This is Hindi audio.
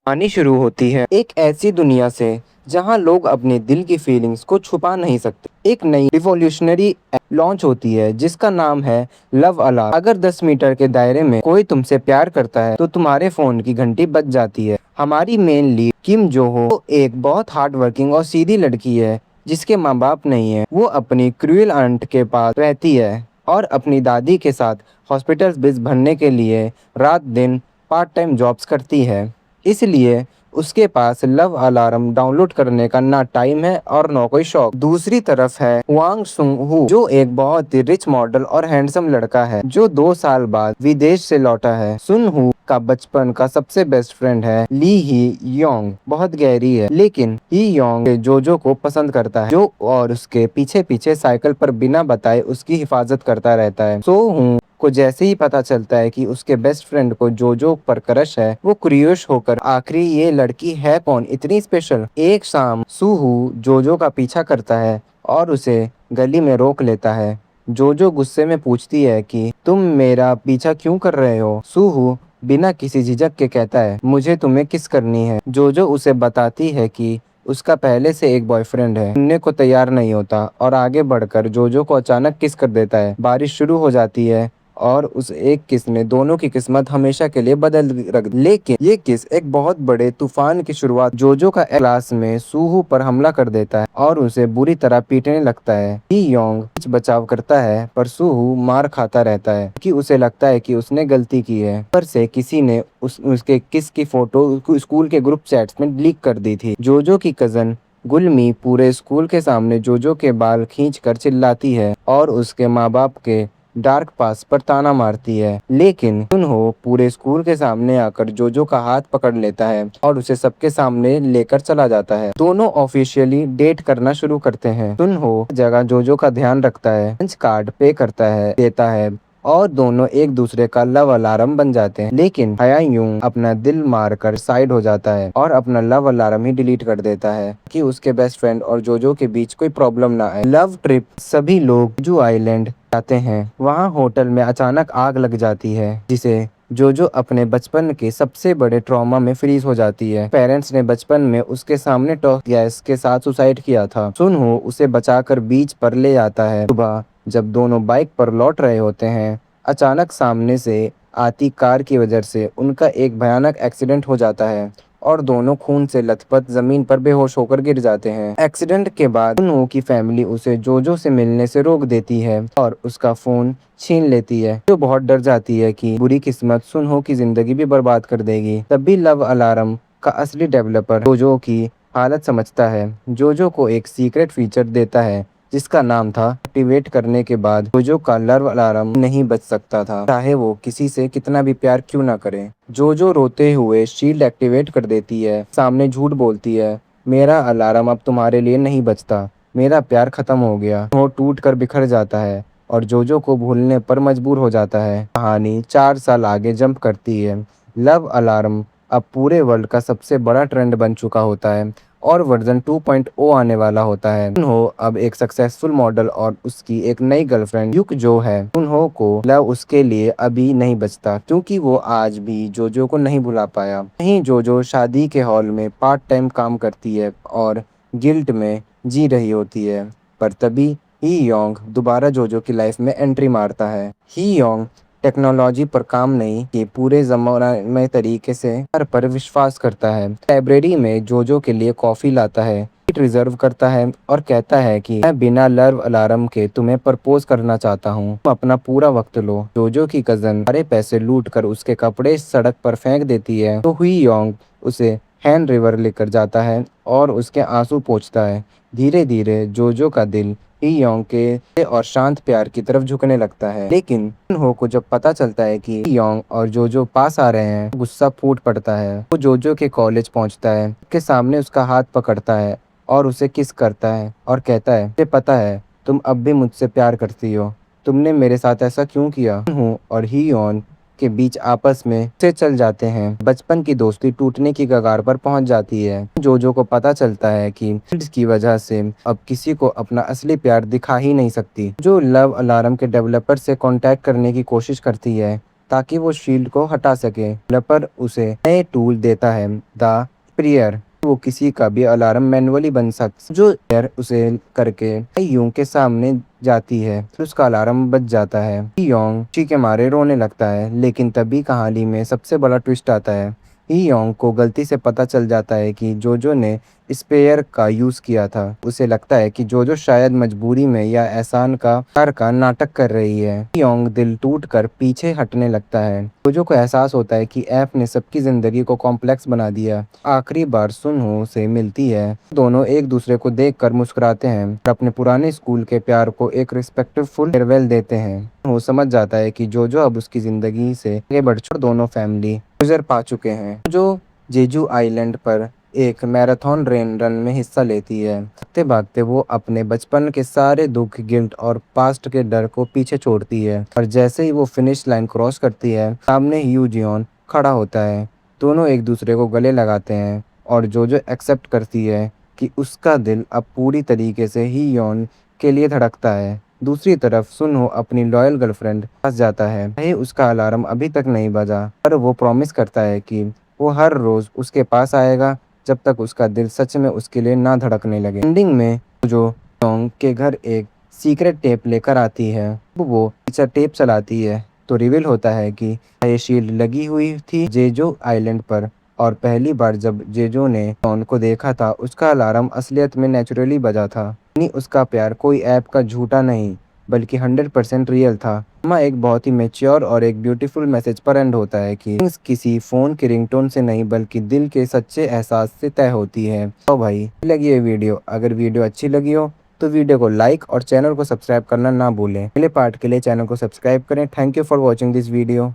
कहानी शुरू होती है एक ऐसी दुनिया से जहां लोग अपने दिल की फीलिंग्स को छुपा नहीं सकते। एक नई रिवॉल्यूशनरी लॉन्च होती है जिसका नाम है लव अलार्म। अगर 10 मीटर के दायरे में कोई तुमसे प्यार करता है तो तुम्हारे फोन की घंटी बज जाती है। हमारी मेन लीड किम जो हो वो एक बहुत हार्ड वर्किंग और सीधी लड़की है जिसके माँ बाप नहीं है। वो अपनी क्रूएल आंट के पास रहती है और अपनी दादी के साथ हॉस्पिटल बिल्स भरने के लिए रात दिन पार्ट टाइम जॉब्स करती है। इसलिए उसके पास लव अलार्म डाउनलोड करने का ना टाइम है और ना कोई शौक। दूसरी तरफ है वांग सुंग हू जो एक बहुत ही रिच मॉडल और हैंडसम लड़का है जो 2 साल बाद विदेश से लौटा है। सुन हू का बचपन का सबसे बेस्ट फ्रेंड है ली ही योंग। बहुत गहरी है लेकिन ही योंग जोजो को पसंद करता है जो और उसके पीछे पीछे साइकिल पर बिना बताए उसकी हिफाजत करता रहता है। सो हूँ को जैसे ही पता चलता है कि उसके बेस्ट फ्रेंड को जोजो पर क्रश है वो क्यूरियस होकर आखिर ये लड़की है कौन इतनी स्पेशल। एक शाम सूहू जोजो का पीछा करता है और उसे गली में रोक लेता है। जोजो गुस्से में पूछती है कि तुम मेरा पीछा क्यों कर रहे हो। सूहू बिना किसी झिझक के कहता है मुझे तुम्हें किस करनी है। जोजो उसे बताती है कि उसका पहले से एक बॉयफ्रेंड है। सुनने को तैयार नहीं होता और आगे बढ़कर जोजो को अचानक किस कर देता है। बारिश शुरू हो जाती है और उस एक किस ने दोनों की किस्मत हमेशा के लिए बदल रख दी। लेकिन ये किस एक बहुत बड़े तूफान की शुरुआत। जोजो का क्लास में सूहू पर हमला कर देता है और उसे बुरी तरह पीटने लगता है। ही योंग कुछ बचाव करता है पर सूहू मार खाता रहता है कि उसे लगता है कि उसने गलती की है। पर से किसी ने उसके किस की फोटो स्कूल के ग्रुप चैट्स में लीक कर दी थी। जोजो की कजन गुलमी पूरे स्कूल के सामने जोजो के बाल खींचकर चिल्लाती है और उसके माँ बाप के डार्क पास पर ताना मारती है। लेकिन सुनहो पूरे स्कूल के सामने आकर जोजो का हाथ पकड़ लेता है और उसे सबके सामने लेकर चला जाता है। दोनों ऑफिशियली डेट करना शुरू करते हैं। सुनहो जगह जोजो का ध्यान रखता है, लंच कार्ड पे करता है देता है और दोनों एक दूसरे का लव अलार्म बन जाते हैं। लेकिन हयायूं अपना दिल मार कर साइड हो जाता है और अपना लव अलार्म ही डिलीट कर देता है कि उसके बेस्ट फ्रेंड और जोजो के बीच कोई प्रॉब्लम ना आए। लव ट्रिप सभी लोग जू आइलैंड जाते हैं। वहाँ होटल में अचानक आग लग जाती है जिसे जोजो अपने बचपन के सबसे बड़े ट्रॉमा में फ्रीज हो जाती है। पेरेंट्स ने बचपन में उसके सामने टॉक्स गैस के साथ सुसाइड किया था। सुनहो उसे बचाकर बीच पर ले आता है। सुबह जब दोनों बाइक पर लौट रहे होते हैं अचानक सामने से आती कार की वजह से उनका एक भयानक एक्सीडेंट हो जाता है और दोनों खून से लथपथ जमीन पर बेहोश होकर गिर जाते हैं। एक्सीडेंट के बाद सुनहो की फैमिली उसे जोजो से मिलने से रोक देती है और उसका फोन छीन लेती है जो बहुत डर जाती है कि बुरी किस्मत सुनहो की जिंदगी भी बर्बाद कर देगी। तभी लव अलार्म का असली डेवलपर जोजो की हालत समझता है। जोजो को एक सीक्रेट फीचर देता है जिसका नाम था एक्टिवेट करने के बाद जोजो का लव अलार्म नहीं बच सकता था चाहे वो किसी से कितना भी प्यार क्यों ना करे। जोजो रोते हुए शील्ड एक्टिवेट कर देती है, सामने झूठ बोलती है मेरा अलार्म अब तुम्हारे लिए नहीं बचता, मेरा प्यार खत्म हो गया। वो टूट कर बिखर जाता है और जोजो को भूलने पर मजबूर हो जाता है। कहानी 4 साल आगे जंप करती है। लव अलार्म अब पूरे वर्ल्ड का सबसे बड़ा ट्रेंड बन चुका होता है और वर्जन 2.0 आने वाला होता है। उन्हो अब एक सक्सेसफुल मॉडल और उसकी एक नई गर्लफ्रेंड युक जो है। उन्हो को लव उसके लिए अभी नहीं बचता क्योंकि वो आज भी जोजो को नहीं भुला पाया। वहीं जोजो शादी के हॉल में पार्ट टाइम काम करती है और गिल्ट में जी रही होती है। पर तभी ही योंग दोबारा जोजो की लाइफ में एंट्री मारता है। ही योंग टेक्नोलॉजी पर काम नहीं कि पूरे जमाना में तरीके से हर पर विश्वास करता है। लाइब्रेरी में जोजो के लिए कॉफी लाता है, सीट रिजर्व करता है और कहता है कि मैं बिना लव अलार्म के तुम्हें प्रपोज करना चाहता हूँ, तुम अपना पूरा वक्त लो। जोजो की कजन सारे पैसे लूट कर उसके कपड़े सड़क पर फेंक देती है तो हुई योंग उसे हैन रिवर लेकर जाता है और उसके आंसू पोंछता है। धीरे धीरे जोजो का दिल ही योंग के और शांत प्यार की तरफ झुकने लगता है। लेकिन हो को जब पता चलता है कि योंग और जोजो पास आ रहे हैं गुस्सा फूट पड़ता है। वो जोजो के कॉलेज पहुंचता है, के सामने उसका हाथ पकड़ता है और उसे किस करता है और कहता है मुझे पता है तुम अब भी मुझसे प्यार करती हो, तुमने मेरे साथ ऐसा क्यों किया। हूँ और ही योन के बीच आपस में से चल जाते हैं। बचपन की दोस्ती टूटने की कगार पर पहुंच जाती है। जोजो को पता चलता है कि इसकी वजह से अब किसी को अपना असली प्यार दिखा ही नहीं सकती। जो लव अलार्म के डेवलपर से कांटेक्ट करने की कोशिश करती है ताकि वो शील्ड को हटा सके। डेवलपर उसे नए टूल देता है, द प्रियर। वो किसी का भी अलार्म मैनुअली बन सकता, जो प्रियर उसे करके यूं के सामने जाती है, फिर उसका अलार्म बज जाता है। योंग खुशी के मारे रोने लगता है, लेकिन तभी कहानी में सबसे बड़ा ट्विस्ट आता है। ही योंग को गलती से पता चल जाता है कि जोजो ने स्पेयर का यूज किया था। उसे लगता है कि जोजो शायद मजबूरी में या एहसान का कार का नाटक कर रही है। योंग दिल टूट कर पीछे हटने लगता है। जोजो को एहसास होता है कि ऐप ने सबकी जिंदगी को कॉम्प्लेक्स बना दिया। आखिरी बार सुनहो से मिलती है, दोनों एक दूसरे को देखकर मुस्कुराते हैं और अपने पुराने स्कूल के प्यार को एक रिस्पेक्टफुल फेयरवेल देते हैं। वो समझ जाता है कि जोजो अब उसकी जिंदगी से आगे बढ़ चुका, दोनों फैमिली गुजर पा चुके हैं। जो जेजू आइलैंड पर एक मैराथन रन में हिस्सा लेती है। भागते भागते वो अपने बचपन के सारे दुख, गिल्ट और पास्ट के डर को पीछे छोड़ती है। और जैसे ही वो फिनिश लाइन क्रॉस करती है, सामने ह्यू जियोन खड़ा होता है। दोनों एक दूसरे को गले लगाते हैं और जोजो एक्सेप्ट करती है कि उसका दिल अब पूरी तरीके से ही योन के लिए धड़कता है। दूसरी तरफ सुनहो अपनी लॉयल गर्लफ्रेंड पास जाता है। चाहे उसका अलार्म अभी तक नहीं बजा, पर वो प्रॉमिस करता है कि वो हर रोज उसके पास आएगा जब तक उसका दिल सच में उसके लिए ना धड़कने लगे। एंडिंग में जो योंग के घर एक सीक्रेट टेप लेकर आती है, वो टीचर टेप चलाती है तो रिवील होता है कि ये शील्ड लगी हुई थी जेजो आइलैंड पर। और पहली बार जब जेजो ने जॉन को देखा था, उसका अलार्म असलियत में नेचुरली बजा था। यानी उसका प्यार कोई ऐप का झूठा नहीं, बल्कि 100% रियल था। ड्रामा एक बहुत ही मैच्योर और एक ब्यूटीफुल मैसेज पर एंड होता है कि things किसी फ़ोन के रिंगटोन से नहीं, बल्कि दिल के सच्चे एहसास से तय होती है। तो भाई लगी ये वीडियो, अगर वीडियो अच्छी लगी हो तो वीडियो को लाइक और चैनल को सब्सक्राइब करना ना भूलें। अगले पार्ट के लिए चैनल को सब्सक्राइब करें। Thank you for watching this video.